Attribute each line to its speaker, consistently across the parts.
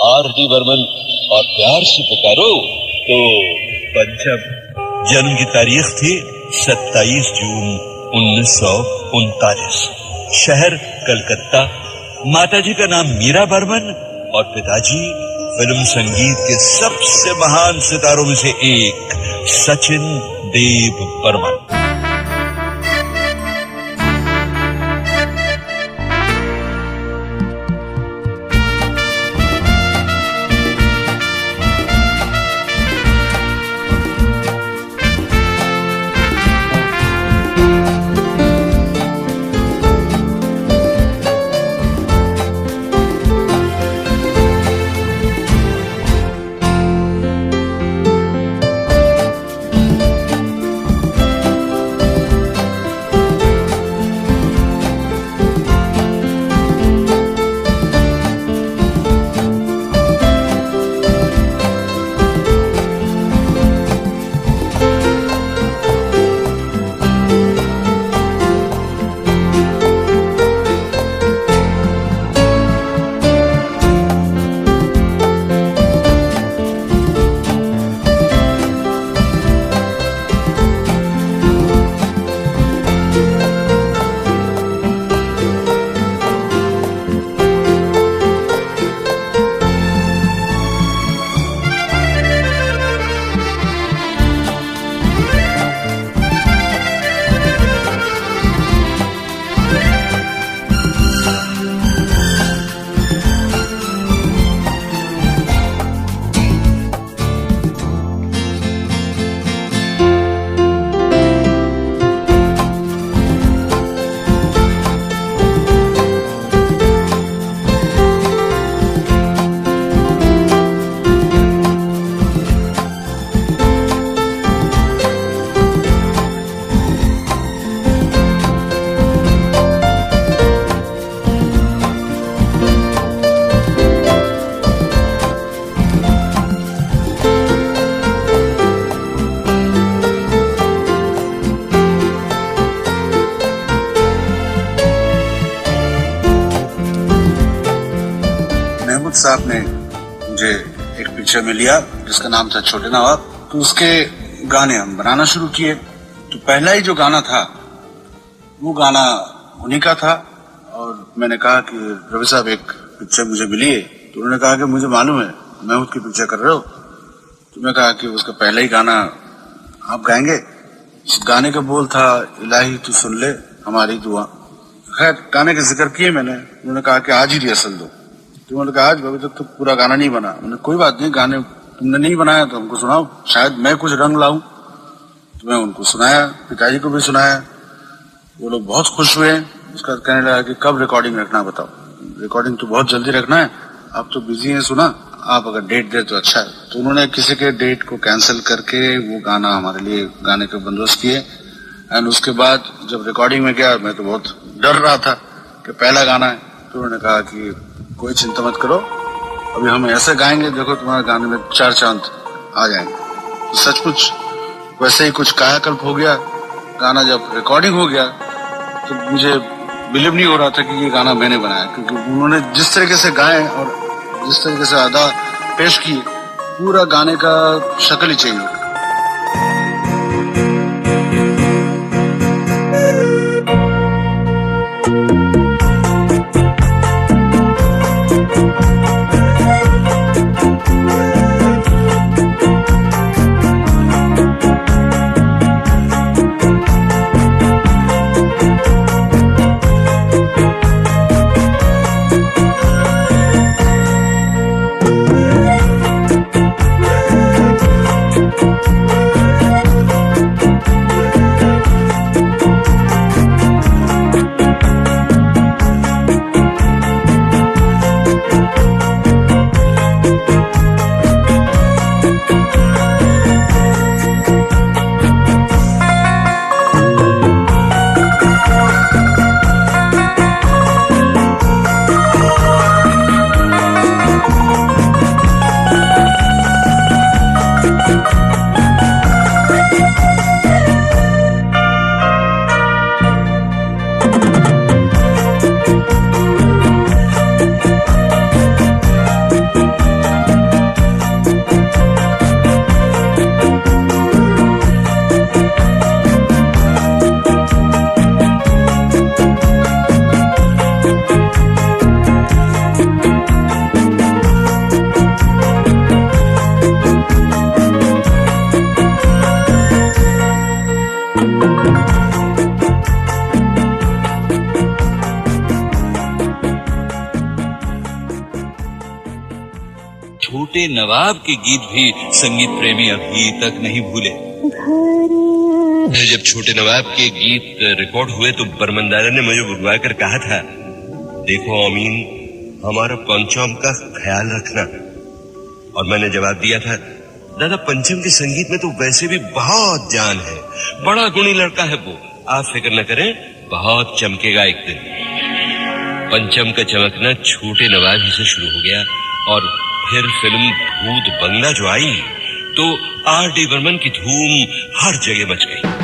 Speaker 1: RD. Burman और प्यार से पुकारो तो पंचम।
Speaker 2: जन्म की तारीख थी 27 जून 1939। शहर कलकत्ता। माताजी का नाम मीरा बर्मन और पिताजी फिल्म संगीत के सबसे महान सितारों में से एक सचिन देव बर्मन।
Speaker 3: साहब ने मुझे एक पिक्चर में लिया जिसका नाम था छोटे नवाब। तो उसके गाने हम बनाना शुरू किए। तो पहला ही जो गाना था वो गाना उन्हीं का था। और मैंने कहा कि रवि साहब एक पिक्चर मुझे मिली है। तो उन्होंने कहा कि मुझे मालूम है मैं उसकी पिक्चर कर रहा हूँ। तो मैं कहा कि उसका पहला ही गाना आप गाएंगे। इस गाने का बोल था इलाही तू सुन ले हमारी दुआ। खैर गाने का जिक्र किए मैंने। उन्होंने कहा कि आज ही रिहर्सल दो। तो मैंने कहा आज अभी तक तो पूरा गाना नहीं बना। मैंने कोई बात नहीं, गाने तुमने नहीं बनाया तो हमको सुनाओ, शायद मैं कुछ रंग लाऊं। तो मैं उनको सुनाया, पिताजी को भी सुनाया। वो लोग बहुत खुश हुए। उसका कहने लगा कि कब रिकॉर्डिंग रखना बताओ। रिकॉर्डिंग तो बहुत जल्दी रखना है, आप तो बिजी हैं, सुना आप अगर डेट दे तो अच्छा है। तो उन्होंने किसी के डेट को कैंसिल करके वो गाना हमारे लिए गाने का बंदोबस्त किए। एंड उसके बाद जब रिकॉर्डिंग में गया मैं तो बहुत डर रहा था कि पहला गाना है। तो उन्होंने कहा कि कोई चिंता मत करो, अभी हम ऐसे गाएंगे देखो तुम्हारे गाने में 4 चांद आ जाएंगे। तो सचमुच वैसे ही कुछ कायाकल्प हो गया। गाना जब रिकॉर्डिंग हो गया तो मुझे बिलीव नहीं हो रहा था कि ये गाना मैंने बनाया, क्योंकि उन्होंने जिस तरीके से गाए और जिस तरीके से अदा पेश किए पूरा गाने का शक्ल ही चेंज हो गया।
Speaker 2: छोटे नवाब के गीत भी संगीत प्रेमी अभी तक नहीं भूले।
Speaker 4: जब छोटे नवाब के गीत रिकॉर्ड हुए तो बर्मन दादा ने मुझे बुलवा कर कहा था, देखो अमीन, हमारा पंचम का ख्याल रखना। और मैंने जवाब दिया था, दादा पंचम के संगीत में तो वैसे भी बहुत जान है, बड़ा गुणी लड़का है वो, आप फिक्र न करें, बहुत चमकेगा एक दिन। पंचम का चमकना छोटे नवाब ही से शुरू हो गया और फिर फिल्म भूत बंगला जो आई तो R.D. बर्मन की धूम हर जगह मच गई।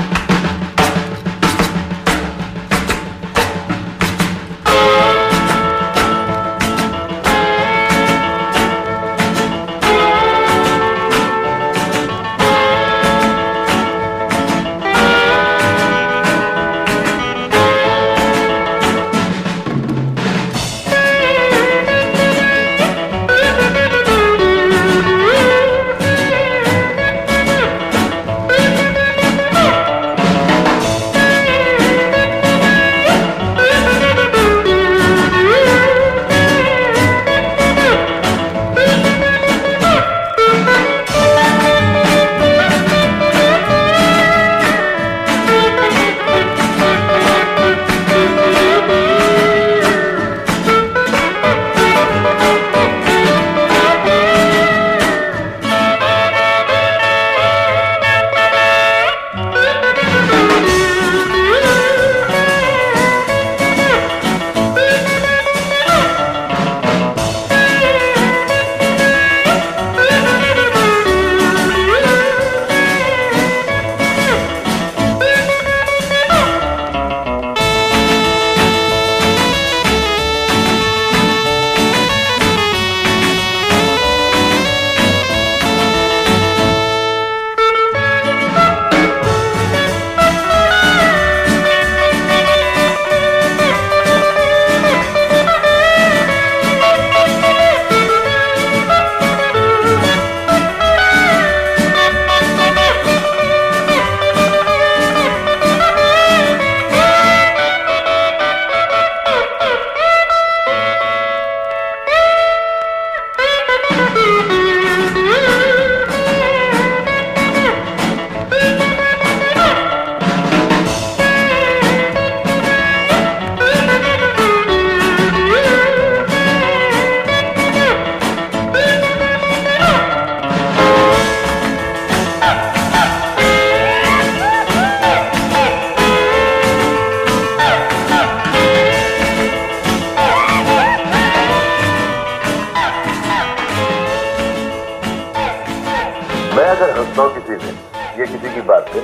Speaker 5: ये किसी की बात है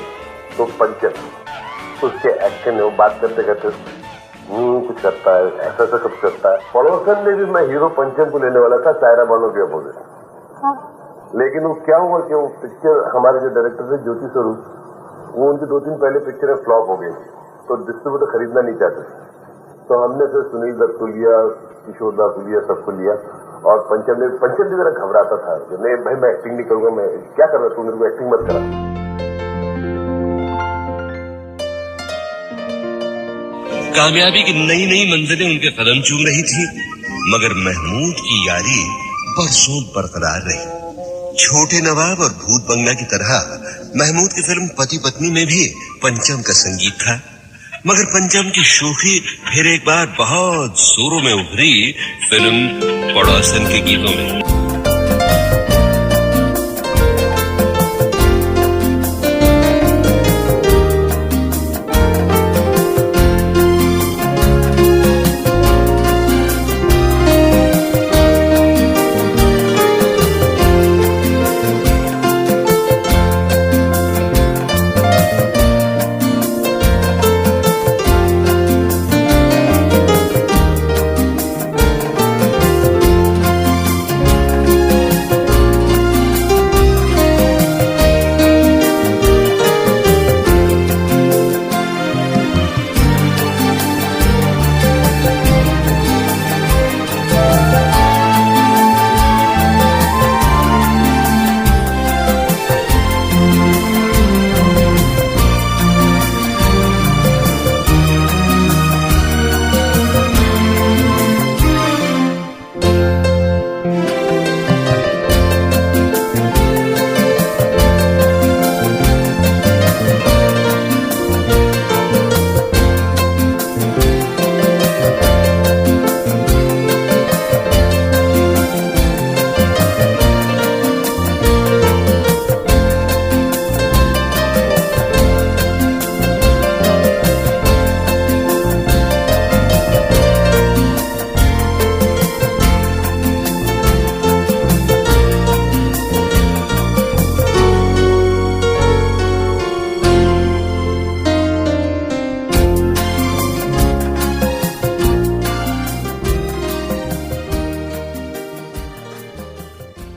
Speaker 5: तो पंचम, उसके एक्शन है, वो बात करते करते कुछ करता है, ऐसा ऐसा कुछ करता है। पड़ोसन में भी मैं हीरो पंचम को लेने वाला था, सायरा बानो के अपोजिट। लेकिन वो क्या हुआ कि वो पिक्चर हमारे जो डायरेक्टर थे ज्योति स्वरूप, वो उनकी 2-3 पहले पिक्चरें फ्लॉप हो गई, तो डिस्ट्रीब्यूटर खरीदना नहीं चाहते। तो हमने फिर सुनील दत्त को लिया, किशोर दा को लिया, सबको लिया। और पंचम भी मेरा घबराता था कि नहीं भाई मैं एक्टिंग नहीं करूंगा, मैं क्या कर रहा, तू मेरे को एक्टिंग मत करा।
Speaker 4: कामयाबी की नई नई मंजिलें उनके कदम चूम रही थी, मगर महमूद की यारी बरसों बरकरार रही। छोटे नवाब और भूत बंगला की तरह महमूद की फिल्म पति पत्नी में भी पंचम का संगीत था, मगर पंचम की शोखी फिर एक बार बहुत जोरों में उभरी फिल्म पड़ोसन के गीतों में।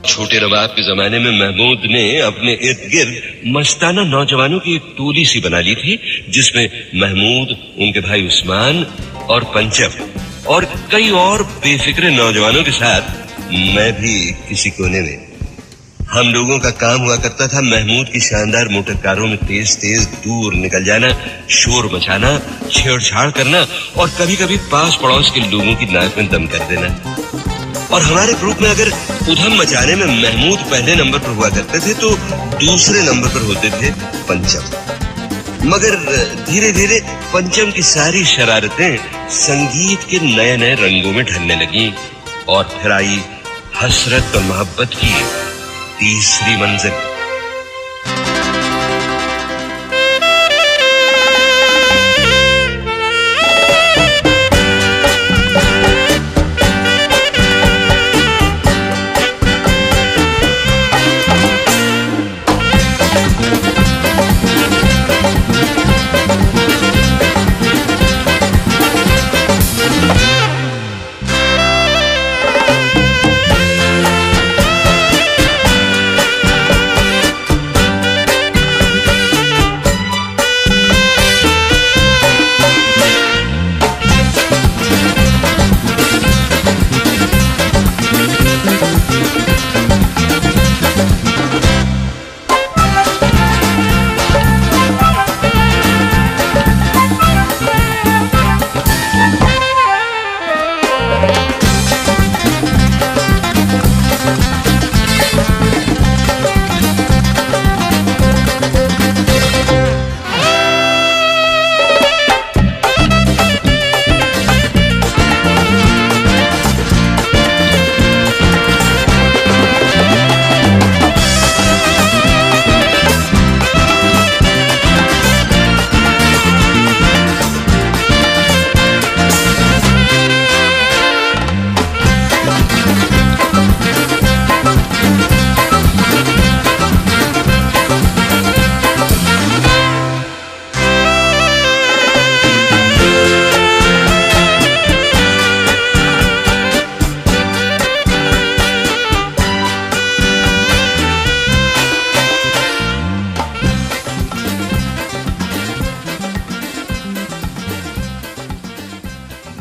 Speaker 4: छोटे नवाब के जमाने में महमूद ने अपने इर्द गिर्द मस्ताना नौजवानों की एक टोली सी बना ली थी, जिसमें महमूद, उनके भाई उस्मान और पंचम और कई और बेफिक्र नौजवानों के साथ मैं भी किसी कोने में। हम लोगों का काम हुआ करता था महमूद की शानदार मोटर कारों में तेज तेज दूर निकल जाना, शोर मचाना, छेड़छाड़ करना और कभी कभी पास पड़ोस के लोगों की नाक में दम कर देना। और हमारे ग्रुप में अगर उधम मचाने में महमूद पहले नंबर पर हुआ करते थे तो दूसरे नंबर पर होते थे पंचम। मगर धीरे धीरे पंचम की सारी शरारतें संगीत के नए नए रंगों में ढलने लगी और फिर आई हसरत और मोहब्बत की तीसरी मंजिल।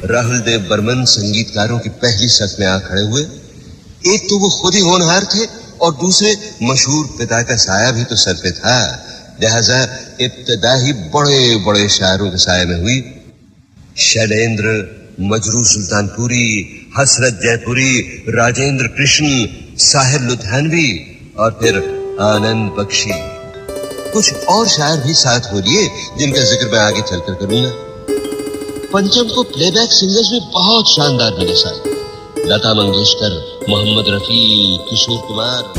Speaker 4: राहुल देव बर्मन संगीतकारों की पहली सफ में आ खड़े हुए। एक तो वो खुद ही होनहार थे और दूसरे मशहूर पिता का साया भी तो सर पे था, लिहाजा इब्तिदा ही बड़े बड़े शायरों के साये में हुई। शैलेंद्र, मजरू सुल्तानपुरी, हसरत जयपुरी, राजेंद्र कृष्ण, साहिर लुधियानवी और फिर आनंद बख्शी। कुछ और शायर भी साथ हो लिए जिनका जिक्र मैं आगे चलकर करूंगा। पंचम को प्लेबैक सिंगर्स में बहुत शानदार मिले सारे, लता मंगेशकर, मोहम्मद रफी, किशोर कुमार।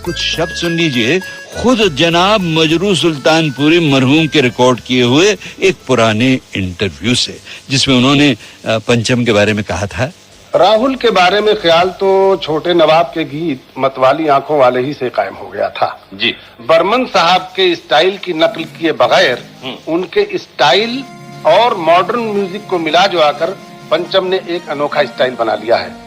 Speaker 2: कुछ शब्द सुन लीजिए खुद जनाब मजरू सुल्तानपुरी मरहूम के रिकॉर्ड किए हुए एक पुराने इंटरव्यू से, जिसमें उन्होंने पंचम के बारे में कहा था।
Speaker 6: राहुल के बारे में ख्याल तो छोटे नवाब के गीत मतवाली आंखों वाले ही से कायम हो गया था
Speaker 1: जी।
Speaker 6: बर्मन साहब के स्टाइल की नकल किए बगैर उनके स्टाइल और मॉडर्न म्यूजिक को मिला जो आकर पंचम ने एक अनोखा स्टाइल बना लिया है।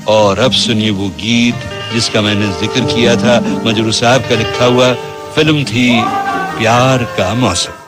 Speaker 2: और अब सुनिए वो गीत जिसका मैंने जिक्र किया था, मजरू साहब का लिखा हुआ। फिल्म थी प्यार का मौसम।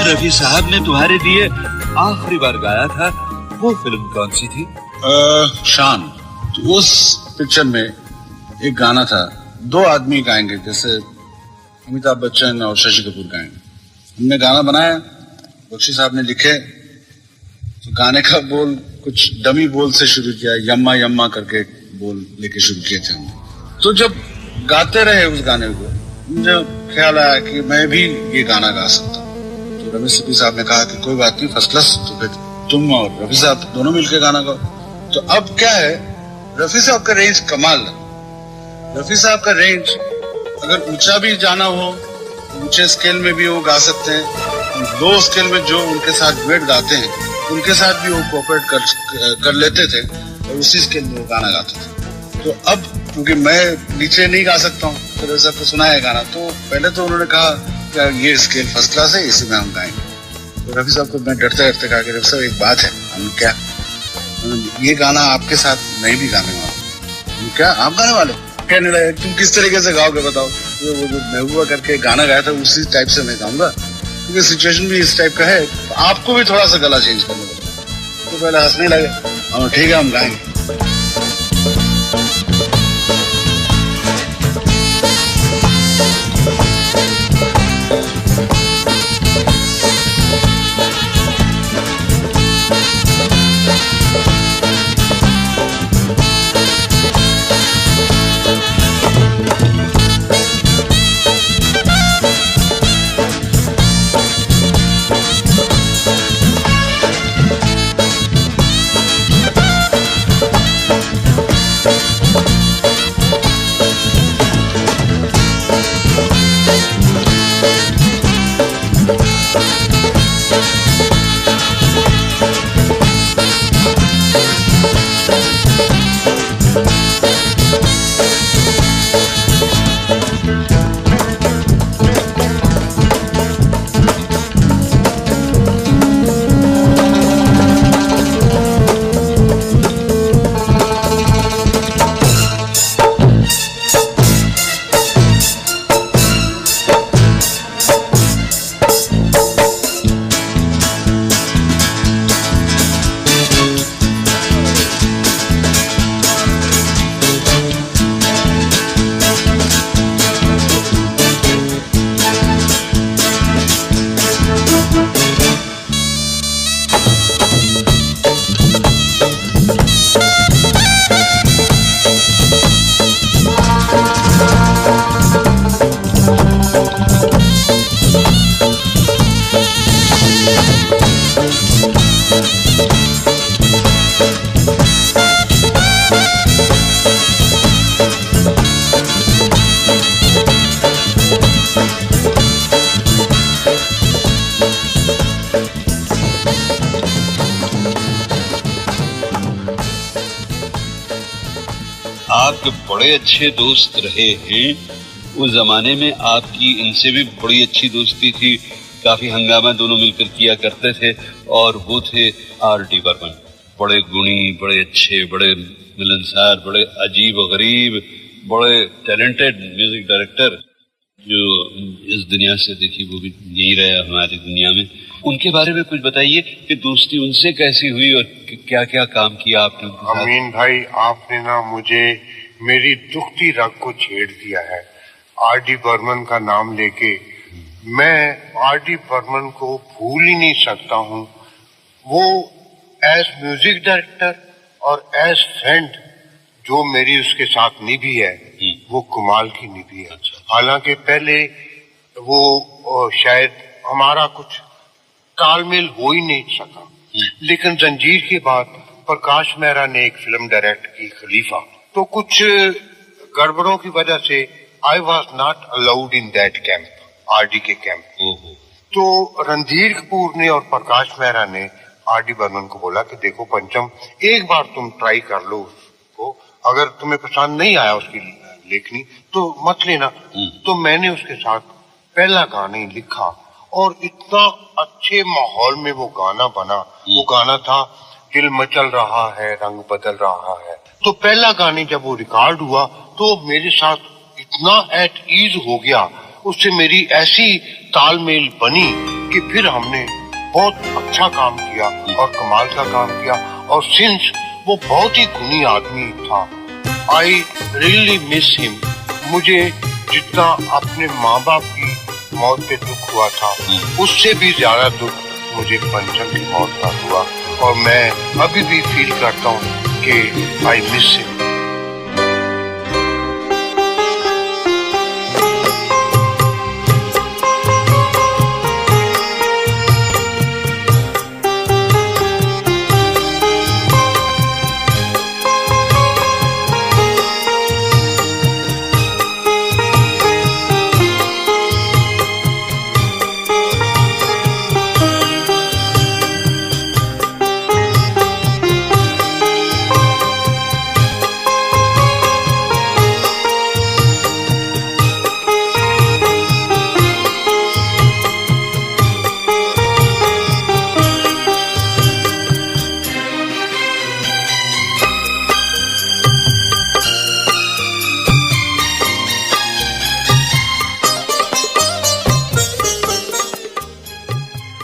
Speaker 2: रफी साहब ने तुम्हारे लिए आखिरी बार गाया था, वो फिल्म कौन सी थी?
Speaker 3: शान। तो उस पिक्चर में एक गाना था, दो आदमी गाएंगे, जैसे अमिताभ बच्चन और शशि कपूर गाएंगे। हमने गाना बनाया, बख्शी साहब ने लिखे, तो गाने का बोल कुछ डमी बोल से शुरू किया, यम्मा यम्मा करके बोल लेके शुरू किए थे हमने। तो जब गाते रहे उस गाने को, मुझे ख्याल आया कि मैं भी ये गाना गा सकता हूँ। तो रमेश सिप्पी साहब ने कहा कि कोई बात नहीं, फर्स्ट क्लास, तो फिर तुम और रफी साहब दोनों मिलकर गाना गाओ। तो अब क्या है, रफी साहब का रेंज कमाल है। रफी साहब का रेंज अगर ऊंचा भी जाना हो, ऊंचे स्केल में भी वो गा सकते हैं। लो स्केल में जो उनके साथ डुएट गाते हैं, उनके साथ भी वो कोऑपरेट कर लेते थे और उसी स्केल में वो गाना गाते थे। तो अब क्योंकि मैं नीचे नहीं गा सकता हूँ, तो रफी साहब को सुनाया गाना, तो पहले तो उन्होंने कहा क्या ये स्केल फर्स्ट क्लास है, इसी में हम गाएंगे। तो रफी साहब को मैं डरते डरते कहा कि रफी साहब एक बात है, हम क्या ये गाना आपके साथ मैं भी गाने वाला। क्या आप गाने वाले? कहने लगे तुम किस तरीके से गाओगे बताओ। वो जो महबूबा करके गाना गाया था उसी टाइप से मैं गाऊंगा, क्योंकि सिचुएशन भी इस टाइप का है, तो आपको भी थोड़ा सा गला चेंज करना पड़ेगा। तो पहले हंसने लगे, हम ठीक है हम गाएंगे।
Speaker 2: आपके बड़े अच्छे दोस्त रहे हैं। उस जमाने में आपकी इनसे भी बड़ी अच्छी दोस्ती थी, काफी हंगामा दोनों मिलकर किया करते थे, और वो थे R.D. बर्मन। बड़े गुणी, बड़े अच्छे, बड़े मिलनसार, बड़े अजीब व गरीब, बड़े टैलेंटेड म्यूजिक डायरेक्टर जो इस दुनिया से देखिए वो भी नहीं रहे हमारी दुनिया में। उनके बारे में कुछ बताइए कि दोस्ती उनसे कैसी हुई और क्या क्या काम किया आपने उनके साथ?
Speaker 7: अमीन भाई, आपने ना मुझे मेरी दुखती रग को छेड़ दिया है। R.D. बर्मन का नाम लेके मैं R.D. बर्मन को भूल ही नहीं सकता हूँ। वो एज म्यूजिक डायरेक्टर और एज फ्रेंड जो मेरी उसके साथ निभी है वो कमाल की निभी है। हालांकि पहले वो शायद हमारा कुछ तालमेल हो ही नहीं सका, लेकिन जंजीर के बाद प्रकाश मेहरा ने एक फिल्म डायरेक्ट की खलीफा, तो कुछ गड़बड़ों की वजह से I was not allowed in that camp, R.D. के कैंप। तो रणधीर कपूर ने और प्रकाश मेहरा ने R.D. बर्मन को बोला कि देखो पंचम, एक बार तुम ट्राई कर लो उसको, अगर तुम्हें पसंद नहीं आया उसकी लेखनी तो मत लेना। तो मैंने उसके साथ पहला गाना ही लिखा और इतना अच्छे माहौल में वो गाना बना। वो गाना था दिल मचल रहा है, रंग बदल रहा है। तो पहला गाने जब वो रिकॉर्ड हुआ तो मेरे साथ इतना एट ईज हो गया, उससे मेरी ऐसी तालमेल बनी कि फिर हमने बहुत अच्छा काम किया और कमाल का काम किया। और सिंस वो बहुत ही गुणी आदमी था, आई रियली मिस हिम। मुझे जितना अपने माँ बाप की मौत पे दुख हुआ था उससे भी ज्यादा दुख मुझे पंचम की मौत का हुआ, और मैं अभी भी फील करता हूँ कि आई मिस हिम।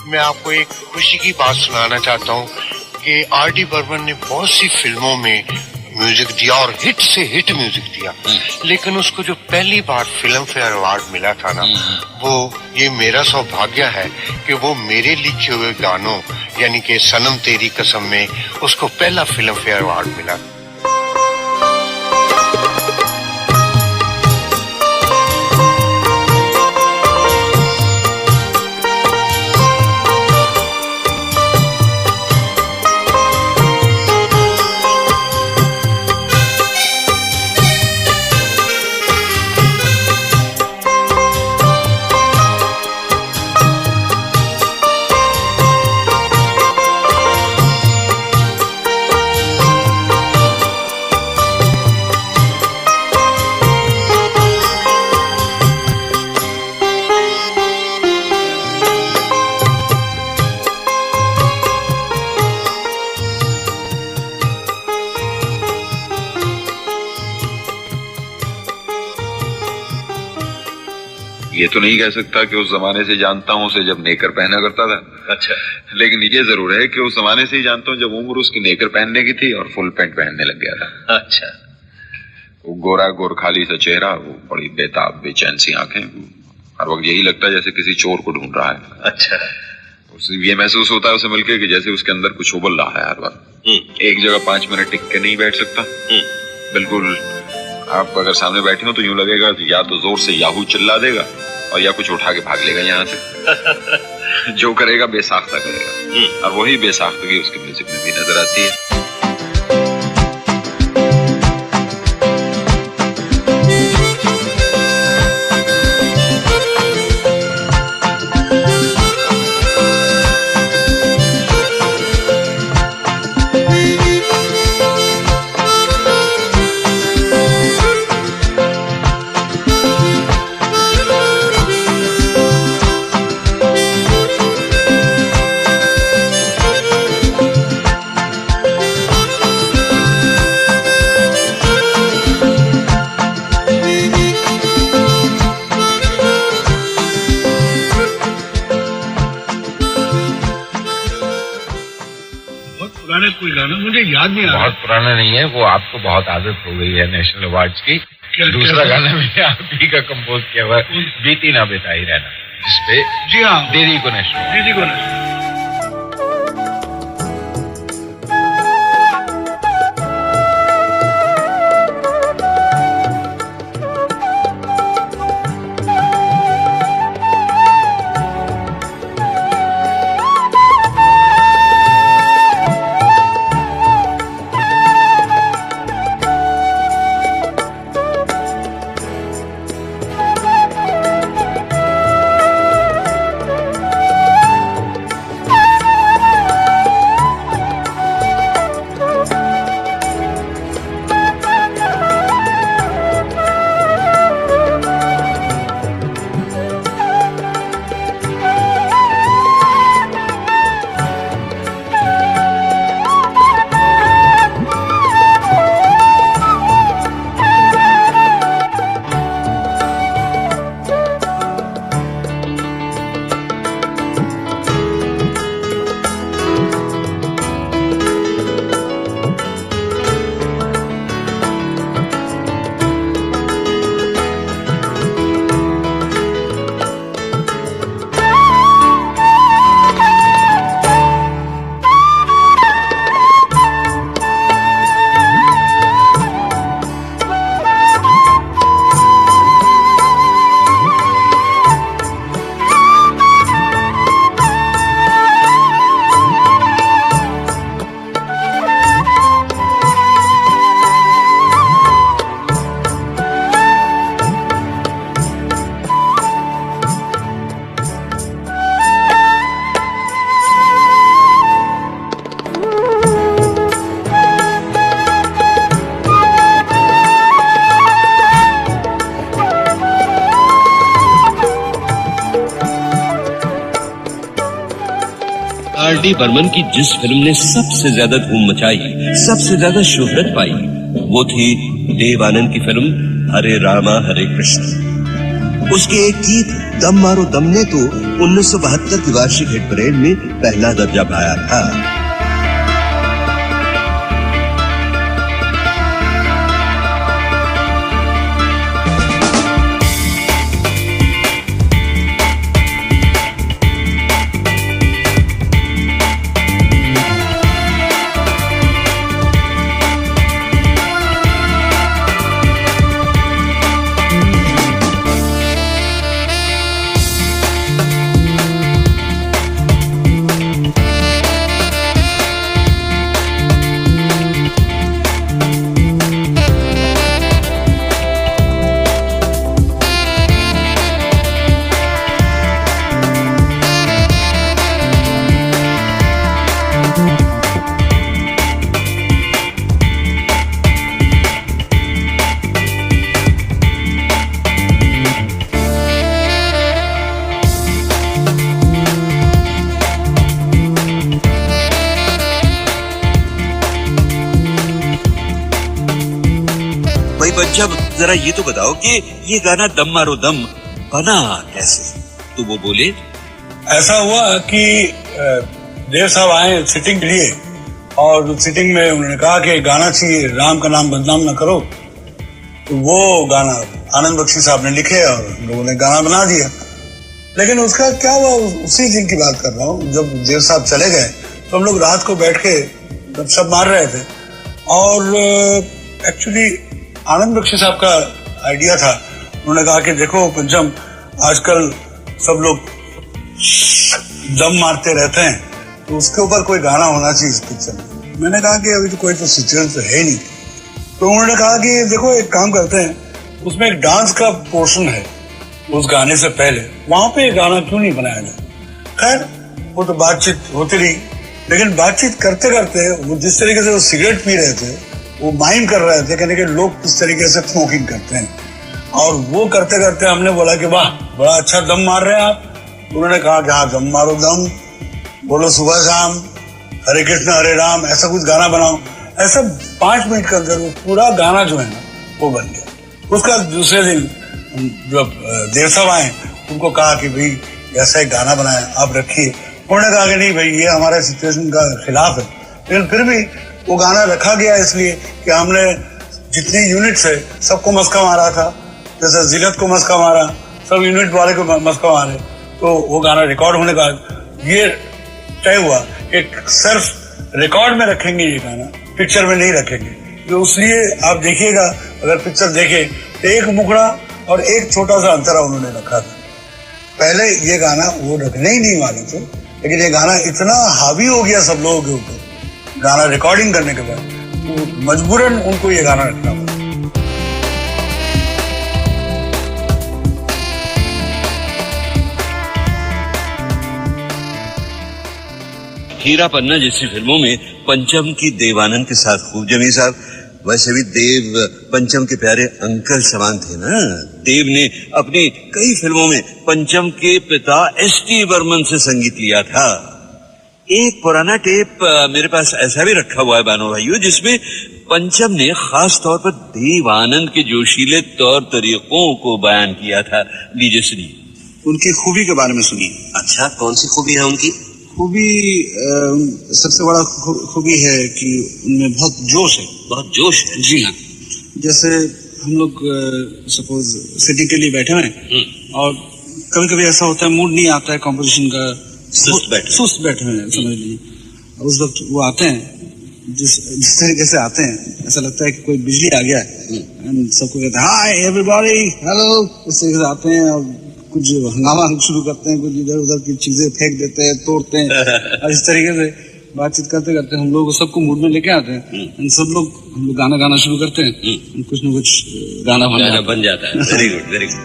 Speaker 7: मैं आपको एक खुशी की बात सुनाना चाहता हूँ कि R.D. बर्मन ने बहुत सी फिल्मों में म्यूजिक दिया और हिट से हिट म्यूजिक दिया, लेकिन उसको जो पहली बार फिल्म फेयर अवार्ड मिला था ना, वो ये मेरा सौभाग्य है कि वो मेरे लिखे हुए गानों यानी कि सनम तेरी कसम में उसको पहला फिल्म फेयर अवार्ड मिला।
Speaker 8: ये तो नहीं कह सकता कि उस जमाने से जानता हूँ उसे जब नेकर पहना करता था।
Speaker 1: अच्छा,
Speaker 8: लेकिन ये जरूर है कि उस जमाने से ही जानता हूँ जब उम्र उसकी नेकर पहनने की थी और फुल पैंट पहनने लग गया था।
Speaker 1: अच्छा।
Speaker 8: वो गोरा गोरखाली सा चेहरा, वो बड़ी बेताब बेचैन सी आंखें, हर वक्त यही लगता है जैसे किसी चोर को ढूंढ रहा है।
Speaker 1: अच्छा।
Speaker 8: उसे ये महसूस होता है उसे मिलके कि जैसे उसके अंदर कुछ उबल रहा है हर वक्त। एक जगह 5 मिनट टिक के नहीं बैठ सकता। बिल्कुल, आप अगर सामने बैठे हो तो यूं लगेगा या तो जोर से याहू चिल्ला देगा और या कुछ उठा के भाग लेगा यहाँ से। जो करेगा बेसाख्ता करेगा, और वही बेसाख्तगी उसके म्यूजिक में भी नजर आती है।
Speaker 6: गाना मुझे याद नहीं आ रहा।
Speaker 9: बहुत पुराना नहीं है वो, आपको बहुत आदत हो गई है नेशनल अवार्ड्स की। दूसरा गाना भी आप ही का कंपोज किया हुआ है, बीती ना बिताई रहना, जिसपे
Speaker 6: जी हाँ,
Speaker 9: दीदी को नेशनल।
Speaker 6: दीदी को नेशनल।
Speaker 4: आर.डी. बर्मन की जिस फिल्म ने सबसे ज्यादा धूम मचाई, सबसे ज्यादा शोहरत पाई, वो थी देव आनंद की फिल्म हरे रामा हरे कृष्ण। उसके एक गीत दम मारो दम ने तो 1972 की वार्षिक हिट परेड में पहला दर्जा पाया था। जब जरा ये तो बताओ कि ये गाना दम मारो दम बना कैसे? तो वो बोले,
Speaker 3: ऐसा हुआ कि देव साहब आए सिटिंग के लिए और सिटिंग में उन्होंने कहा कि गाना चाहिए, राम का नाम बदनाम ना करो। तो वो गाना आनंद बख्शी साहब ने लिखे और हम लोगों ने गाना बना दिया। लेकिन उसका क्या हुआ, उसी दिन की बात कर रहा हूँ, जब देव साहब चले गए तो हम लोग रात को बैठ के गपशप मार रहे थे और एक्चुअली आनंद बख्शी साहब का आइडिया था। उन्होंने कहा कि देखो पंचम, आजकल सब लोग दम मारते रहते हैं, तो उसके ऊपर कोई गाना होना चाहिए इस पिक्चर में। मैंने कहा कि अभी तो कोई तो सिचुएशन तो है नहीं। तो उन्होंने कहा कि देखो एक काम करते हैं, उसमें एक डांस का पोर्शन है उस गाने से पहले, वहां पे गाना क्यों नहीं बनाया जाए। खैर वो तो बातचीत होती रही, लेकिन बातचीत करते करते वो जिस तरीके से वो सिगरेट पी रहे थे, वो माइम कर रहे थे कहने के लोग किस तरीके से स्मोकिंग करते हैं, और वो करते करते हमने बोला कि वाह बड़ा अच्छा दम मार रहे हैं आप। उन्होंने कहा कि हाँ दम मारो दम, बोलो सुबह शाम, हरे कृष्ण हरे राम, ऐसा कुछ गाना बनाओ। ऐसा 5 मिनट के अंदर वो पूरा गाना जो है ना वो बन गया। उसका दूसरे दिन जब देव साहब आए, उनको कहा कि भाई ऐसा एक गाना बनाया आप रखिए। उन्होंने कहा कि नहीं भाई ये हमारे सिचुएशन का खिलाफ है, लेकिन फिर भी वो गाना रखा गया इसलिए कि हमने जितनी यूनिट्स है सबको मस्का मारा था, जैसे जिलत को मस्का मारा, सब यूनिट वाले को मस्का मारे, तो वो गाना रिकॉर्ड होने का ये तय हुआ कि सिर्फ रिकॉर्ड में रखेंगे ये गाना, पिक्चर में नहीं रखेंगे। तो इसलिए आप देखिएगा, अगर पिक्चर देखें तो एक मुखड़ा और एक छोटा सा अंतरा उन्होंने रखा था। पहले ये गाना वो रखने ही नहीं वाले थे, लेकिन ये गाना इतना हावी हो गया सब लोगों के ऊपर गाना रिकॉर्डिंग करने के बाद, तो मजबूरन उनको ये गाना रखना पड़ा।
Speaker 2: हीरा पन्ना जैसी फिल्मों में पंचम की देवानंद के साथ खूब जमी साहब। वैसे भी देव पंचम के प्यारे अंकल समान थे ना। देव ने अपनी कई फिल्मों में पंचम के पिता एस.टी. बर्मन से संगीत लिया था। एक पुराना टेप मेरे पास ऐसा भी रखा हुआ है बानो भाइयों, जिसमें पंचम ने खास तौर पर देव आनंद के जोशीले तौर तरीकों को बयान किया था। लीजिए सुनिए।
Speaker 3: उनकी खूबी के बारे में सुनिए।
Speaker 4: अच्छा, कौन सी खूबी है उनकी?
Speaker 3: खूबी सबसे बड़ा खूबी है कि उनमें बहुत जोश है।
Speaker 4: बहुत जोश है?
Speaker 3: जी हाँ। जैसे हम लोग सपोज सिटिंग के लिए बैठे हुए हैं और कभी कभी ऐसा होता है मूड नहीं आता है कॉम्पोजिशन का, सुस्त बैठे हुए हैं समझ लीजिए। उस वक्त वो आते हैं, जिस तरीके से आते हैं ऐसा लगता है कि कोई बिजली आ गया है। सबको कहते हैं हाय एवरीबॉडी, हेलो, इस तरीके से आते हैं और कुछ हंगामा शुरू करते हैं, कुछ इधर उधर की चीजें फेंक देते हैं, तोड़ते हैं और इस तरीके से बातचीत करते करते हम लोग सबको मूड में लेके आते हैं। हम लोग गाना गाना शुरू करते हैं, कुछ न कुछ गाना बन जाता है।
Speaker 4: Very good, very good.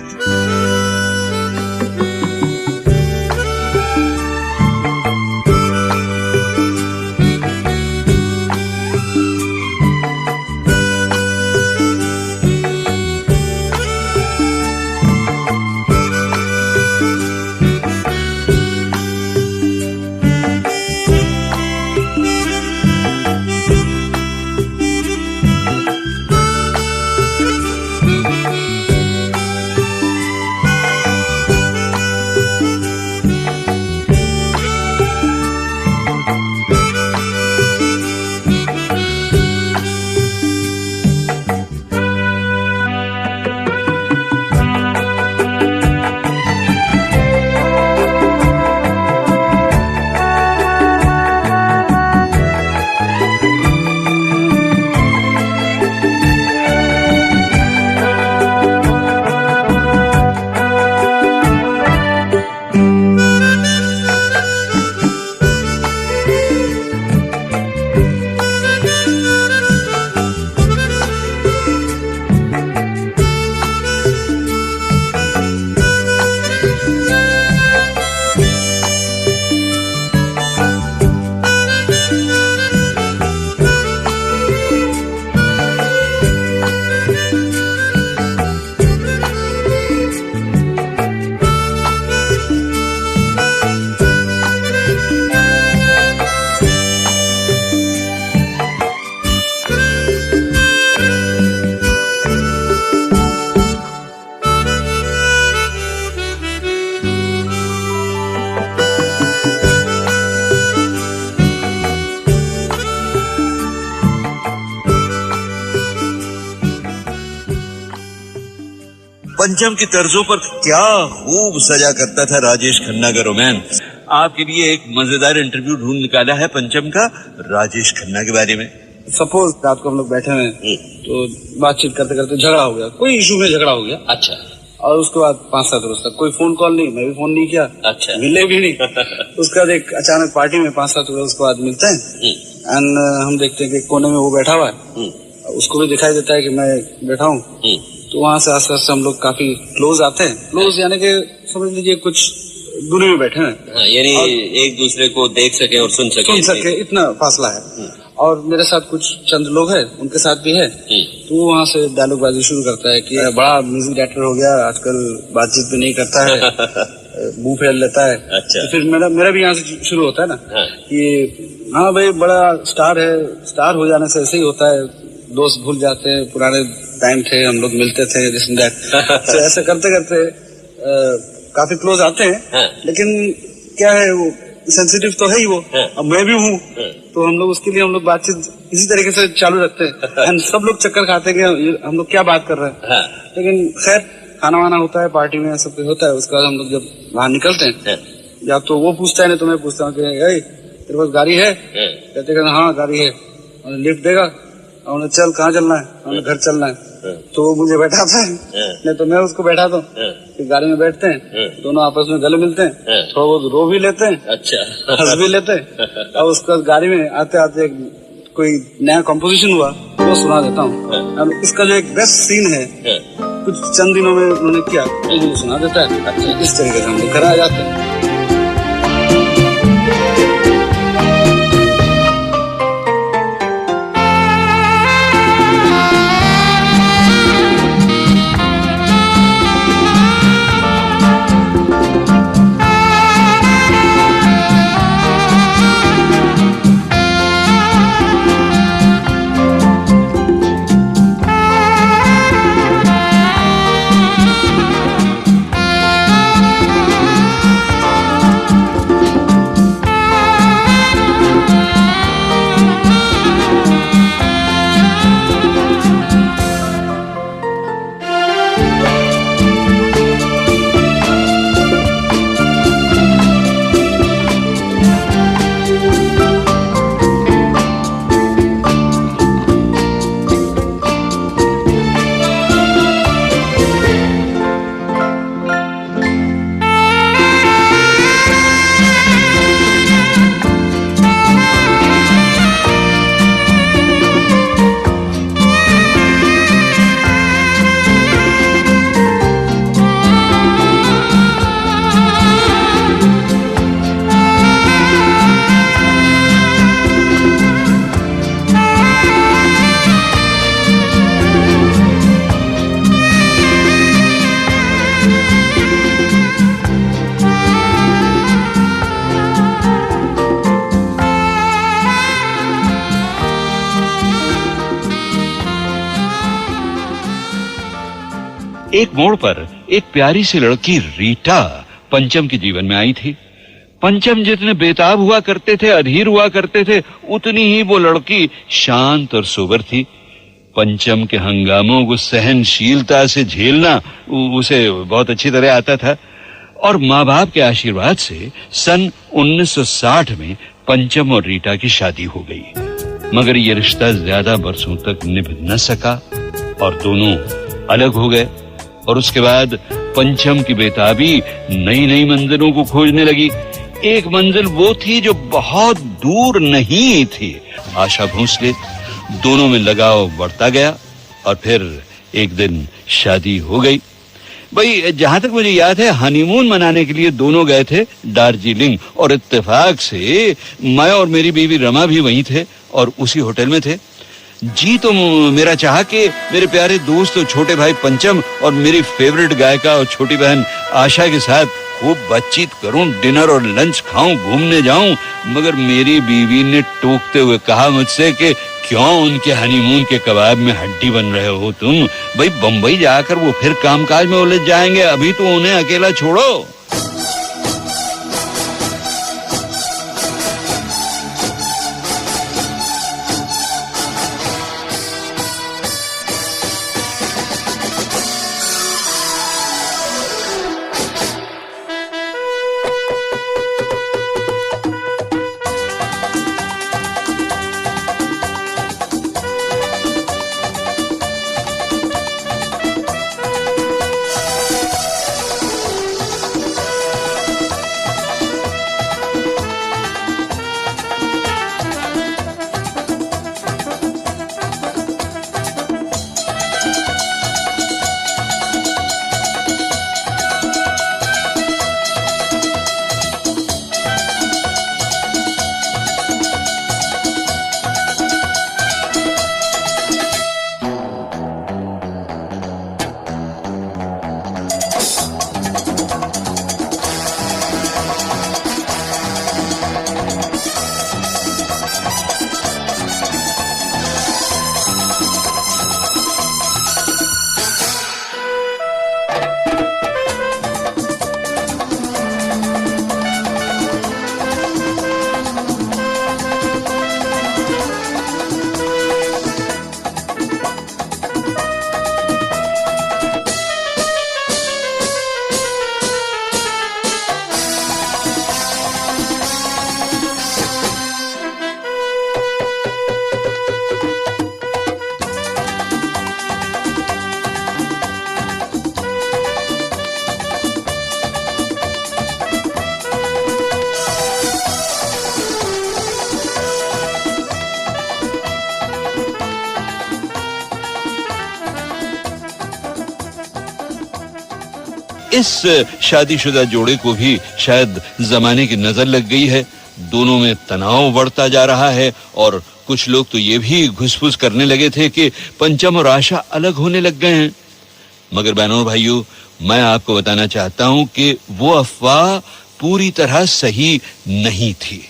Speaker 2: पंचम की तर्जों पर क्या खूब सजा करता था राजेश खन्ना का रोमांस। आपके लिए एक मजेदार इंटरव्यू ढूंढ निकाला है पंचम का राजेश खन्ना के बारे में।
Speaker 3: सपोज रात को हम लोग बैठे हैं तो बातचीत करते करते झगड़ा हो गया, कोई इशू में झगड़ा हो गया।
Speaker 4: अच्छा।
Speaker 3: और उसके बाद 5-7 रोज तक कोई फोन कॉल नहीं, मैं भी फोन नहीं किया।
Speaker 4: अच्छा।
Speaker 3: मिले भी नहीं। उसके बाद एक अचानक पार्टी में 5-7 रोज के बाद मिलते हैं एंड हम देखते हैं कि कोने में वो बैठा हुआ है, उसको भी दिखाई देता है कि मैं बैठा हूँ। तो वहां से आस-पास हम लोग काफी क्लोज आते हैं। क्लोज यानी कि समझ लीजिए कुछ दूरी में बैठे हैं,
Speaker 4: यानी एक दूसरे को देख सके और सुन सके
Speaker 3: इतना फासला है। और मेरे साथ कुछ चंद लोग हैं, उनके साथ भी है। तो वहां से डायलॉग बाजी शुरू करता है कि बड़ा म्यूजिक डायरेक्टर हो गया, आजकल बातचीत भी नहीं करता है, मुंह फेर लेता है।
Speaker 4: अच्छा।
Speaker 3: तो फिर मेरा भी यहाँ से शुरू होता है ना कि हाँ भाई बड़ा स्टार है, स्टार हो जाने से ऐसे ही होता है, दोस्त भूल जाते हैं, पुराने टाइम थे, हम लोग मिलते थे, दिस एंड दैट। तो ऐसे करते करते काफी क्लोज आते हैं। लेकिन क्या है वो सेंसिटिव तो है ही वो, अब मैं भी हूँ, तो हम लोग उसके लिए हम लोग बातचीत इसी तरीके से चालू रखते हैं। एंड सब लोग चक्कर खाते हैं कि हम लोग क्या बात कर रहे हैं, लेकिन खैर खाना वाना होता है, पार्टी में सब कुछ होता है। उसके बाद हम लोग जब बाहर निकलते हैं, या तो वो पूछता है नहीं तो मैं पूछता हूँ कि तेरे पास गाड़ी है? कहते हैं हाँ गाड़ी है। लिफ्ट देगा? उन्हें चल कहाँ चलना है? उन्हें घर चलना है। तो वो मुझे बैठाता है, नहीं तो मैं उसको बैठाता हूँ। फिर गाड़ी में बैठते हैं, दोनों आपस में गले मिलते हैं, थोड़ा बहुत रो भी लेते हैं, अच्छा हंस भी लेते हैं। और उसके बाद गाड़ी में आते आते कोई नया कॉम्पोजिशन हुआ वो सुना देता हूँ। इसका जो एक बेस्ट सीन है कुछ चंद दिनों में उन्होंने किया, वो मुझे सुना देता है। अच्छा इस तरीके से हम लोग घर आ जाते हैं।
Speaker 2: एक मोड़ पर एक प्यारी सी लड़की रीटा पंचम के जीवन में आई थी। पंचम जितने बेताब हुआ करते थे, अधीर हुआ करते थे, उतनी ही वो लड़की शांत और सोबर थी। पंचम के हंगामों को सहनशीलता से झेलना उसे बहुत अच्छी तरह आता था और माँ बाप के आशीर्वाद से सन 1960 में पंचम और रीटा की शादी हो गई। मगर ये रिश्ता ज्यादा बरसों तक निभ न सका और दोनों अलग हो गए। और उसके बाद पंचम की बेताबी नई नई मंजिलों को खोजने लगी। एक मंजिल वो थी जो बहुत दूर नहीं थी, आशा भोसले। दोनों में लगाव बढ़ता गया और फिर एक दिन शादी हो गई। भाई जहां तक मुझे याद है हनीमून मनाने के लिए दोनों गए थे दार्जिलिंग और इत्तेफाक से मैं और मेरी बीवी रमा भी वहीं थे और उसी होटल में थे। जी तो मेरा चाहा कि मेरे प्यारे दोस्त और छोटे भाई पंचम और मेरी फेवरेट गायिका और छोटी बहन आशा के साथ खूब बातचीत करूं, डिनर और लंच खाऊं, घूमने जाऊं। मगर मेरी बीवी ने टोकते हुए कहा मुझसे कि क्यों उनके हनीमून के कबाब में हड्डी बन रहे हो तुम? भाई बंबई जाकर वो फिर कामकाज में उलझ जाएंगे, अभी तो उन्हें अकेला छोड़ो। इस शादीशुदा जोड़े को भी शायद जमाने की नजर लग गई है। दोनों में तनाव बढ़ता जा रहा है और कुछ लोग तो ये भी घुसफुस करने लगे थे कि पंचम और आशा अलग होने लग गए हैं। मगर बहनों और भाइयों, मैं आपको बताना चाहता हूं कि वो अफवाह पूरी तरह सही नहीं थी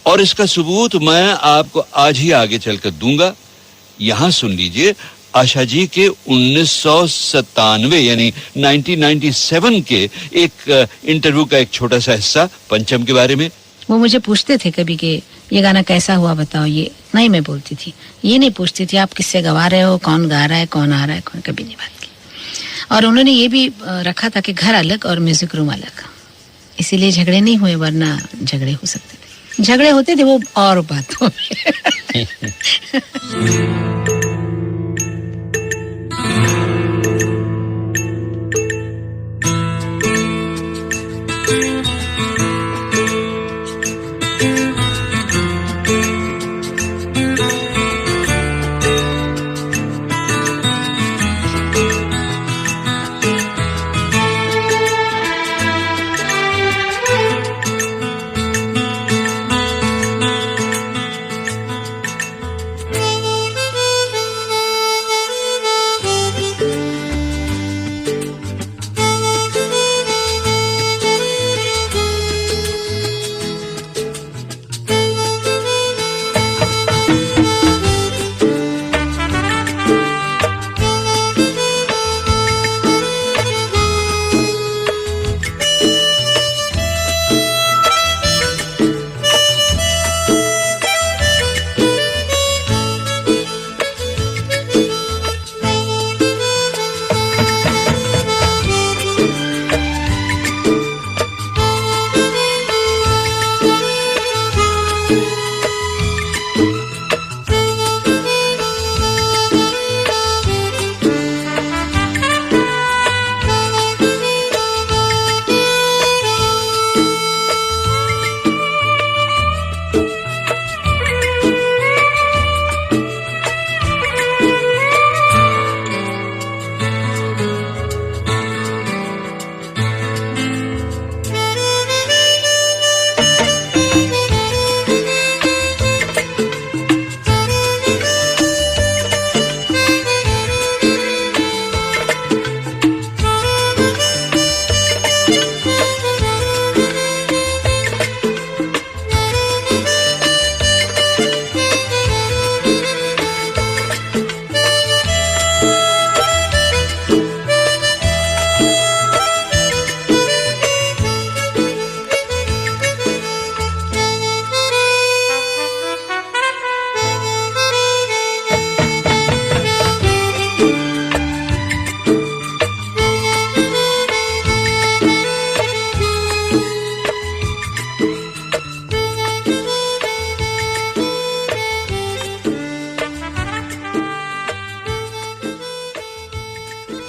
Speaker 2: और इसका सबूत मैं आपको आज ही आगे चलकर दूंगा। यहां सुन लीजिए आशा जी के 1997 यानी 1997 के एक इंटरव्यू का एक छोटा सा हिस्सा पंचम के बारे में।
Speaker 10: वो मुझे पूछते थे कभी कि ये गाना कैसा हुआ बताओ, ये नहीं मैं बोलती थी, ये नहीं पूछती थी आप किससे गवा रहे हो, कौन गा रहा है, कौन आ रहा है, कौन, कभी नहीं बात की। और उन्होंने ये भी रखा था कि घर अलग और म्यूजिक रूम अलग, इसीलिए झगड़े नहीं हुए, वरना झगड़े हो सकते थे, झगड़े होते थे वो और बात हो।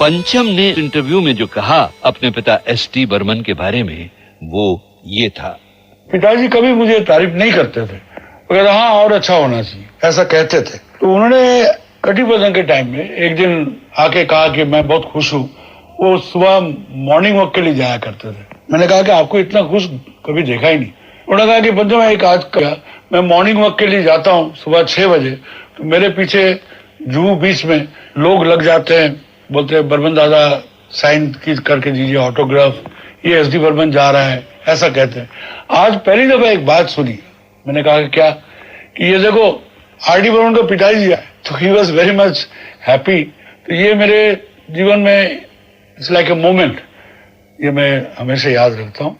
Speaker 2: पंचम ने इंटरव्यू में जो कहा अपने पिता एस.टी. बर्मन के बारे में, वो ये था।
Speaker 11: पिताजी कभी मुझे तारीफ नहीं करते थे, मगर हाँ और अच्छा होना चाहिए ऐसा कहते थे। तो उन्होंने कटी बदन के टाइम में एक दिन आके कहा कि मैं बहुत खुश हूँ। वो सुबह मॉर्निंग वॉक के लिए जाया करते थे। मैंने कहा कि आपको इतना खुश कभी देखा ही नहीं। उन्होंने कहा कि पंचम एक आज का मैं मॉर्निंग वॉक के लिए जाता हूँ सुबह 6 बजे, तो मेरे पीछे जुहू बीच में लोग लग जाते हैं, बोलते हैं बर्मन दादा साइन की करके दीजिए ऑटोग्राफ, ये एस.डी. बर्मन जा रहा है, ऐसा कहते हैं। आज पहली दफा एक बात सुनी, मैंने कहा कि क्या, कि ये देखो आर.डी. बर्मन का पिताजी है। तो he was very much happy. तो ये मेरे जीवन में इट्स लाइक ए मोमेंट, ये मैं हमेशा याद रखता हूँ।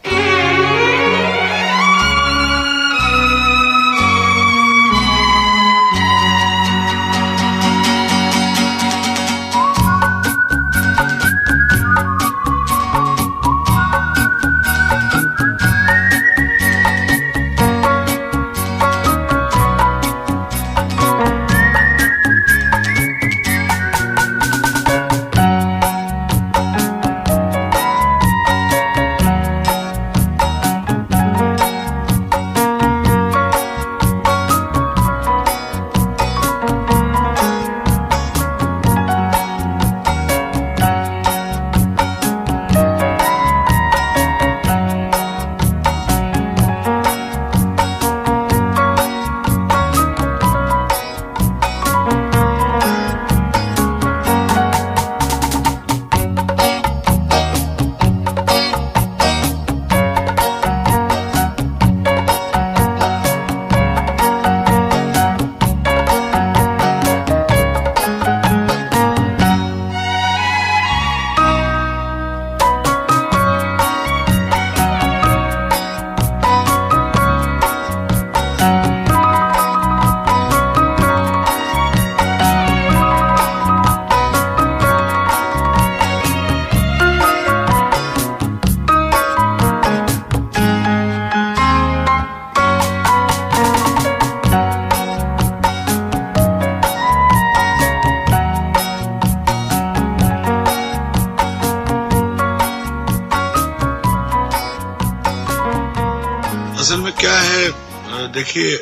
Speaker 3: देखिए,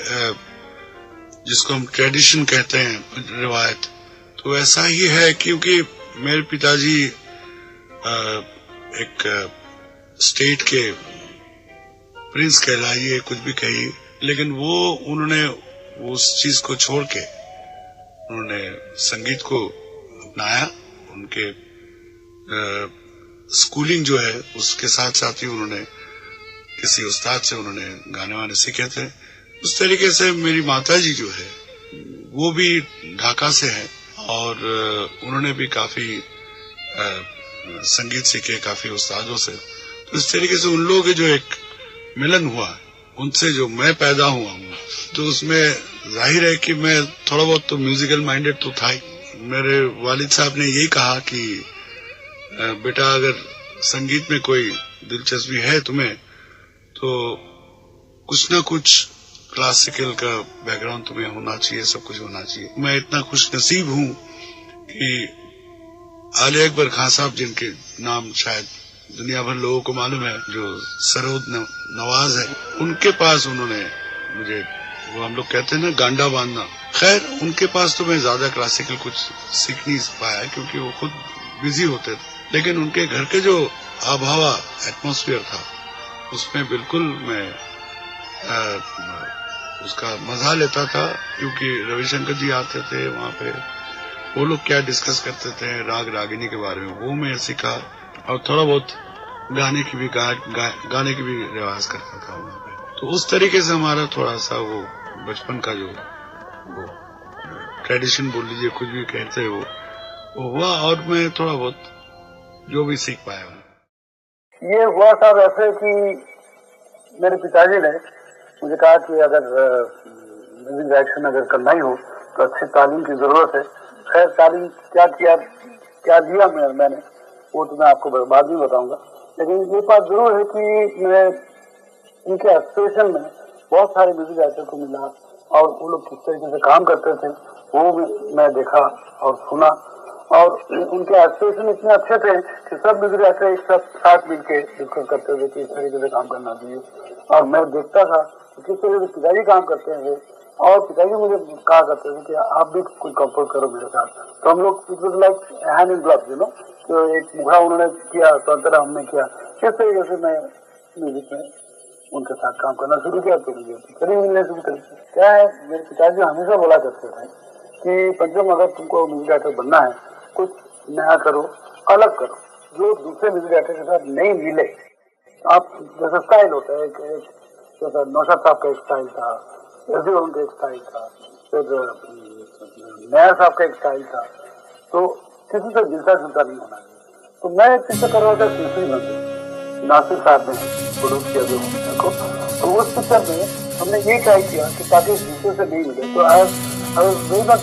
Speaker 3: जिसको हम ट्रेडिशन कहते हैं, रिवायत, तो ऐसा ही है, क्योंकि मेरे पिताजी एक स्टेट के प्रिंस कहलाइए, कुछ भी कहिए, लेकिन उन्होंने उस चीज को छोड़ के उन्होंने संगीत को अपनाया। उनके स्कूलिंग जो है उसके साथ साथ ही उन्होंने किसी उस्ताद से उन्होंने गाने वाने सीखे थे। उस तरीके से मेरी माताजी जो है वो भी ढाका से है और उन्होंने भी काफी संगीत सीखे काफी उस्तादों से। तो इस तरीके से उन लोगों के जो एक मिलन हुआ, उनसे जो मैं पैदा हुआ हूँ, तो उसमें जाहिर है कि मैं थोड़ा बहुत तो म्यूजिकल माइंडेड तो था ही। मेरे वालिद साहब ने यही कहा कि बेटा अगर संगीत में कोई दिलचस्पी है तुम्हें तो कुछ ना कुछ क्लासिकल का बैकग्राउंड तुम्हें होना चाहिए, सब कुछ होना चाहिए। मैं इतना खुश नसीब हूँ कि आले अकबर खान साहब, जिनके नाम शायद दुनिया भर लोगों को मालूम है, जो सरोद नवाज है, उनके पास उन्होंने मुझे, वो हम लोग कहते हैं ना गांडा बांधना, खैर उनके पास तो मैं ज्यादा क्लासिकल कुछ सीख नहीं पाया क्योंकि वो खुद बिजी होते थे, लेकिन उनके घर के जो आबहवा एटमॉस्फेयर था उसमें बिल्कुल मैं उसका मजा लेता था, क्योंकि रविशंकर जी आते थे वहां पे, वो लोग क्या डिस्कस करते थे राग रागिनी के बारे में, वो मैं सीखा और थोड़ा बहुत गाने की भी गाने की भी रिवाज करता था वहां पे। तो उस तरीके से हमारा थोड़ा सा वो बचपन का जो वो ट्रेडिशन बोल लीजिए, कुछ भी कहते हैं, वो हुआ और मैं थोड़ा बहुत जो भी सीख पाया।
Speaker 11: ये हुआ साहब ऐसे कि मेरे पिताजी ने मुझे कहा कि अगर म्यूजिक डायरेक्शन अगर करना ही हो तो अच्छी तालीम की जरूरत है। खैर तालीम क्या दिया मैंने वो तो मैं आपको बाद में बताऊंगा, लेकिन ये बात जरूर है कि मैं इनके एसोसिएशन में बहुत सारे म्यूजिक डायरेक्टर को मिला और वो लोग किस तरीके से काम करते थे वो मैं देखा और सुना, और उनके एसोसिएशन इतने अच्छे थे कि सब म्यूजिक डायरेक्टर एक साथ मिलकर डिस्कस करते थे कि इस तरीके से काम करना चाहिए। और मैं देखता था कि किस तरीके से पिताजी काम करते हैं और पिताजी मुझे कहा करते थे कि आप भी कोई कंपोज करो मेरे साथ। तो हम लोग it was like hand in gloves, you know, तो एक मुखड़ा उन्होंने किया तो अंतरा हमने किया। किस तरीके से मैं म्यूजिक में उनके साथ काम करना शुरू किया तो मुझे करीब मिलने शुरू कर। क्या है, मेरे पिताजी हमेशा बोला करते थे कि पंचम अगर तुमको म्यूजिक डायरेक्टर बनना है कुछ नया करो, अलग करो, जो दूसरे म्यूजिक डायरेक्टर के साथ नहीं मिले। आप जैसा स्टाइल होता है, जैसा नौशाद साहब का एक स्टाइल था, रफी उनका एक स्टाइल था, फिर नया साहब का एक स्टाइल था, तो किसी से मिलता जुलता नहीं होना चाहिए। तो मैं एक पिक्चर कर रहा था तीसरी मंजिल, नासिर साहब ने प्रोड्यूस किया जो पिक्चर को, तो उस पिक्चर में हमने ये ट्राई किया कि ताकि दूसरे से नहीं मिले। तो I was very much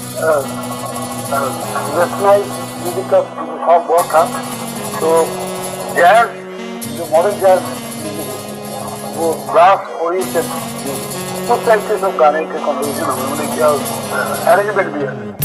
Speaker 11: westernize music का शौक बहुत था, तो जैज जो मॉडर्न जैज वो ब्रास ओरिएंटेड उस टाइप के सब गाने के कॉम्पोजिशन हमने किया, अरेंजमेंट भी है।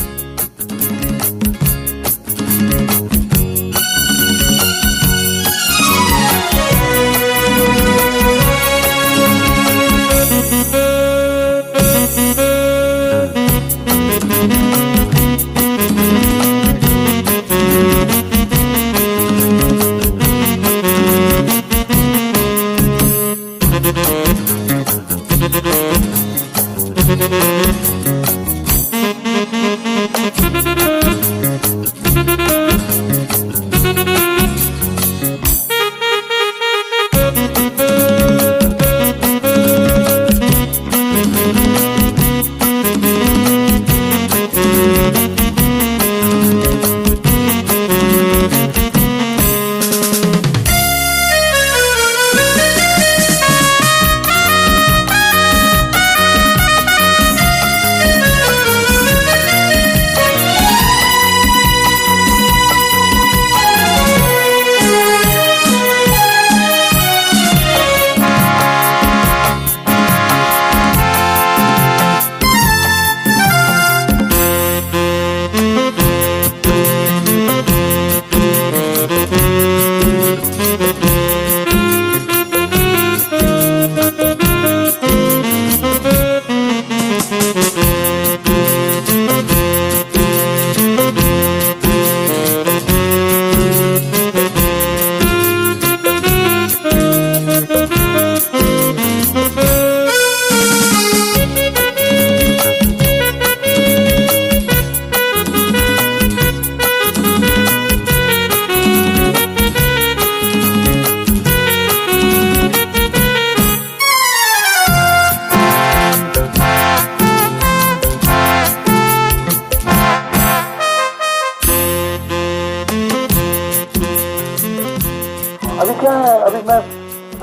Speaker 11: क्या है, अभी मैं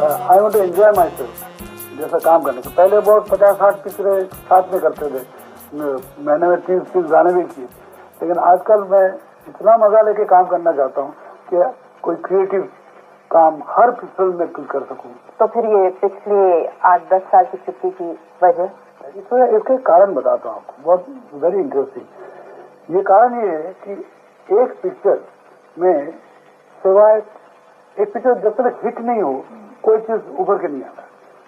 Speaker 11: I want to enjoy myself जैसा काम करने से पहले बहुत 50-60 पिक्चरें साथ में करते थे, मैंने में 30 गाने भी किए, लेकिन आजकल मैं इतना मजा लेके काम करना चाहता हूँ कि कोई क्रिएटिव काम हर फिल्म में कर सकूँ।
Speaker 12: तो फिर ये पिछले 8-10 साल की छुट्टी की वजह?
Speaker 11: इसके कारण बताता हूँ आपको, बहुत वेरी इंटरेस्टिंग। ये कारण ये है कि एक पिक्चर में सिवाय एक पिक्चर जब तक हिट नहीं हो कोई चीज उभर के नहीं आता।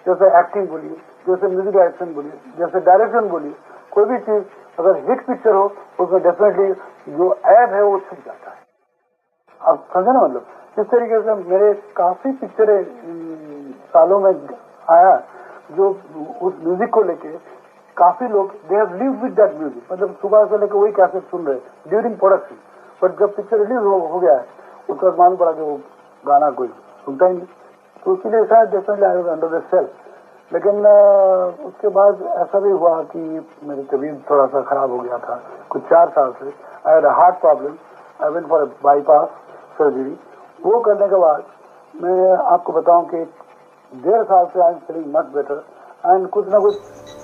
Speaker 11: जैसे एक्टिंग बोलिए, जैसे म्यूजिक डायरेक्शन बोलिए, जैसे डायरेक्शन बोलिए, कोई भी चीज अगर हिट पिक्चर हो उसमें डेफिनेटली जो ऐड है वो छुप जाता है। आप समझे ना, मतलब इस तरीके से मेरे काफी पिक्चरें सालों में आया जो उस म्यूजिक को लेके काफी लोग they have lived with that music, मतलब सुबह से लेकर वही कैसेट सुन रहे ड्यूरिंग प्रोडक्शन, बट जब पिक्चर रिलीज हो गया है उसका मालूम पड़ा कि वो गाना कोई सुनता ही नहीं, तो इसलिए शायद definitely I was under the self. लेकिन उसके बाद ऐसा भी हुआ कि मेरी तबीयत थोड़ा सा खराब हो गया था कुछ 4 साल से। I had a heart problem, I went for a bypass surgery. वो करने के बाद मैं आपको बताऊं कि 1.5 साल से I am feeling much better and कुछ ना कुछ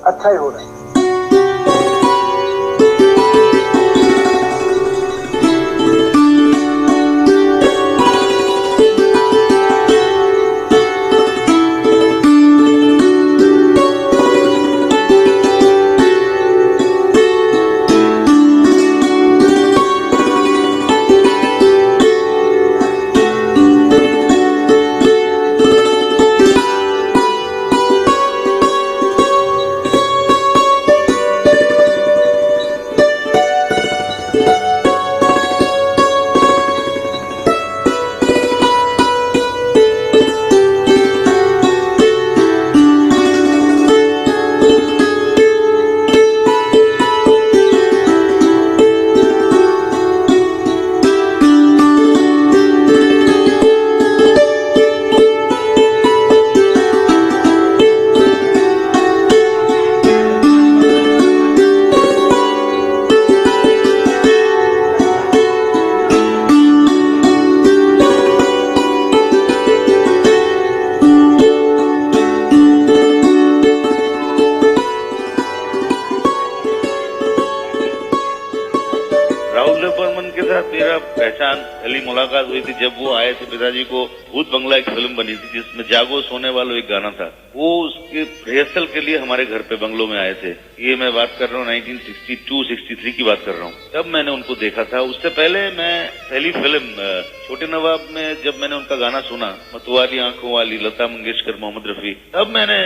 Speaker 11: अच्छा ही हो रहा है।
Speaker 13: मुलाकात हुई थी जब वो आए थे। पिताजी को भूत बंगला एक फिल्म बनी थी जिसमें जागो सोने वालों एक गाना था, वो उसके रिहर्सल के लिए हमारे घर पे बंगलों में आए थे। ये मैं बात कर रहा हूँ 1962-63 की बात कर रहा हूँ। तब मैंने उनको देखा था। उससे पहले मैं पहली फिल्म छोटे नवाब में जब मैंने उनका गाना सुना, मतवाली आंखों वाली, लता मंगेशकर, मोहम्मद रफी, तब मैंने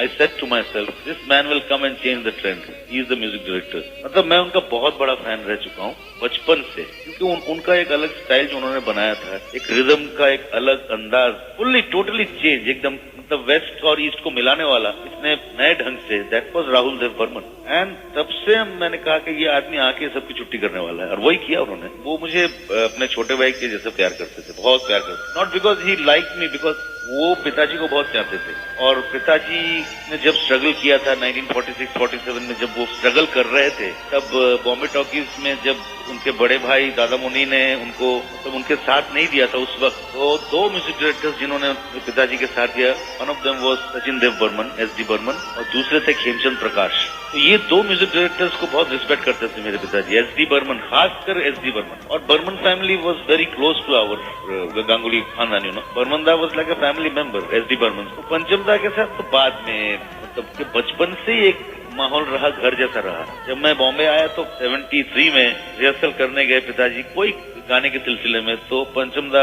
Speaker 13: I said to myself this man will come and change the trend, he is the music director. मतलब मैं उनका बहुत बड़ा फैन रह चुका हूँ बचपन से, क्योंकि उनका एक अलग स्टाइल जो उन्होंने बनाया था, एक रिदम का एक अलग अंदाज, फुल्ली टोटली चेंज, एकदम मतलब वेस्ट और ईस्ट को मिलाने वाला इतने नए ढंग से, that was Rahul Dev Burman. And तब से मैंने कहा कि ये आदमी आके सबकी छुट्टी करने वाला है, और वही किया उन्होंने। वो मुझे अपने छोटे भाई के जैसे प्यार करते थे, बहुत प्यार करते थे। Not because he like me, because वो पिताजी को बहुत चाहते थे। और पिताजी ने जब स्ट्रगल किया था 1946-47 में, जब वो स्ट्रगल कर रहे थे, तब बॉम्बे टॉकीज में जब उनके बड़े भाई दादा मुन्नी ने उनको मतलब उनके साथ नहीं दिया था उस वक्त, तो 2 म्यूजिक डायरेक्टर्स जिन्होंने पिताजी के साथ दिया, one of them was Sachin Dev Burman, SD Burman, और दूसरे थे खेमचंद प्रकाश। तो ये 2 म्यूजिक डायरेक्टर्स को बहुत रिस्पेक्ट करते थे मेरे पिताजी, SD बर्मन, खासकर SD बर्मन। और Burman family was very close to our Ganguly खानदान, you know. Burman da was like a family member, SD Burman. तो पंचम दा के साथ तो बाद में, मतलब कि बचपन से ही एक माहौल रहा, घर जैसा रहा। जब मैं बॉम्बे आया तो 73 में रिहर्सल करने गए पिताजी कोई गाने के सिलसिले में, तो पंचमदा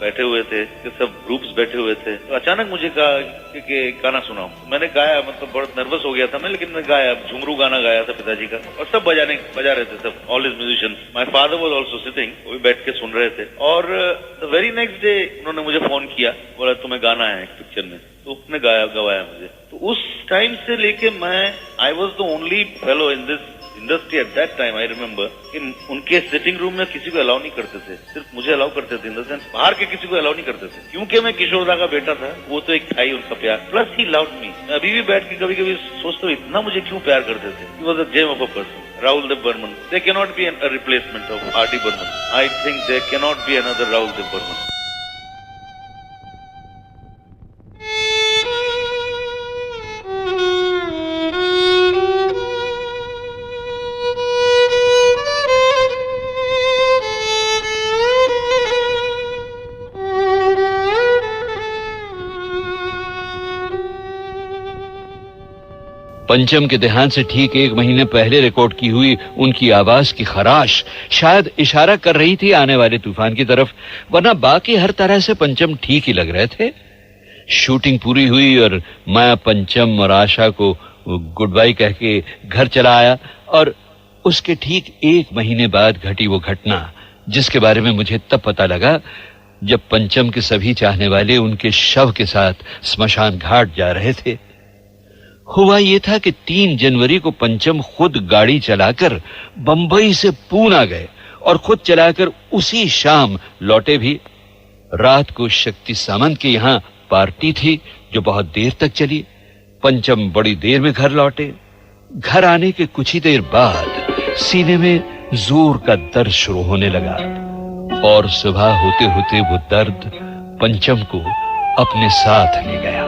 Speaker 13: बैठे हुए थे, सब ग्रुप्स बैठे हुए थे। तो अचानक मुझे कहा कि गाना सुनाओ। मैंने गाया, मतलब बहुत नर्वस हो गया था मैं, लेकिन मैं गाया, झुमरू गाना गाया था पिताजी का, और सब बजा रहे थे सब, all his musicians. My father was also sitting, वो भी बैठ के सुन रहे थे। और द वेरी नेक्स्ट डे उन्होंने मुझे फोन किया, बोला तुम्हें गाना है एक पिक्चर में, तो उसने गवाया मुझे। तो उस टाइम से लेके मैं, I was the only fellow in this industry at that time. I remember कि उनके सिटिंग रूम में किसी को अलाउ नहीं करते थे, सिर्फ मुझे अलाउ करते थे, इन द सेंस बाहर के किसी को अलाउ नहीं करते थे, क्योंकि मैं किशोरदा का बेटा था। वो तो एक था ही उनका प्यार, प्लस ही लव्ड मी। मैं अभी भी बैठ के कभी कभी सोचता हूँ इतना मुझे क्यों प्यार करते थे। He was a gem of a person, Rahul Dev Burman. They can not be a replacement of RD. Burman. I think they can not be another Rahul Dev Burman.
Speaker 14: Pancham के देहांत से ठीक 1 महीने पहले रिकॉर्ड की हुई उनकी आवाज की खराश शायद इशारा कर रही थी आने वाले तूफान की तरफ, वरना बाकी हर तरह से पंचम ठीक ही लग रहे थे। शूटिंग पूरी हुई और मैं पंचम और आशा को गुड बाय कह के घर चला आया और उसके ठीक 1 महीने बाद घटी वो घटना जिसके बारे में मुझे तब पता लगा जब पंचम के सभी चाहने वाले उनके शव के साथ स्मशान घाट जा रहे थे। हुआ ये था कि 3 जनवरी को पंचम खुद गाड़ी चलाकर बंबई से पूना गए और खुद चलाकर उसी शाम लौटे भी। रात को शक्ति सामंत के यहां पार्टी थी जो बहुत देर तक चली। पंचम बड़ी देर में घर लौटे। घर आने के कुछ ही देर बाद सीने में जोर का दर्द शुरू होने लगा और सुबह होते होते वो दर्द पंचम को अपने साथ ले गया।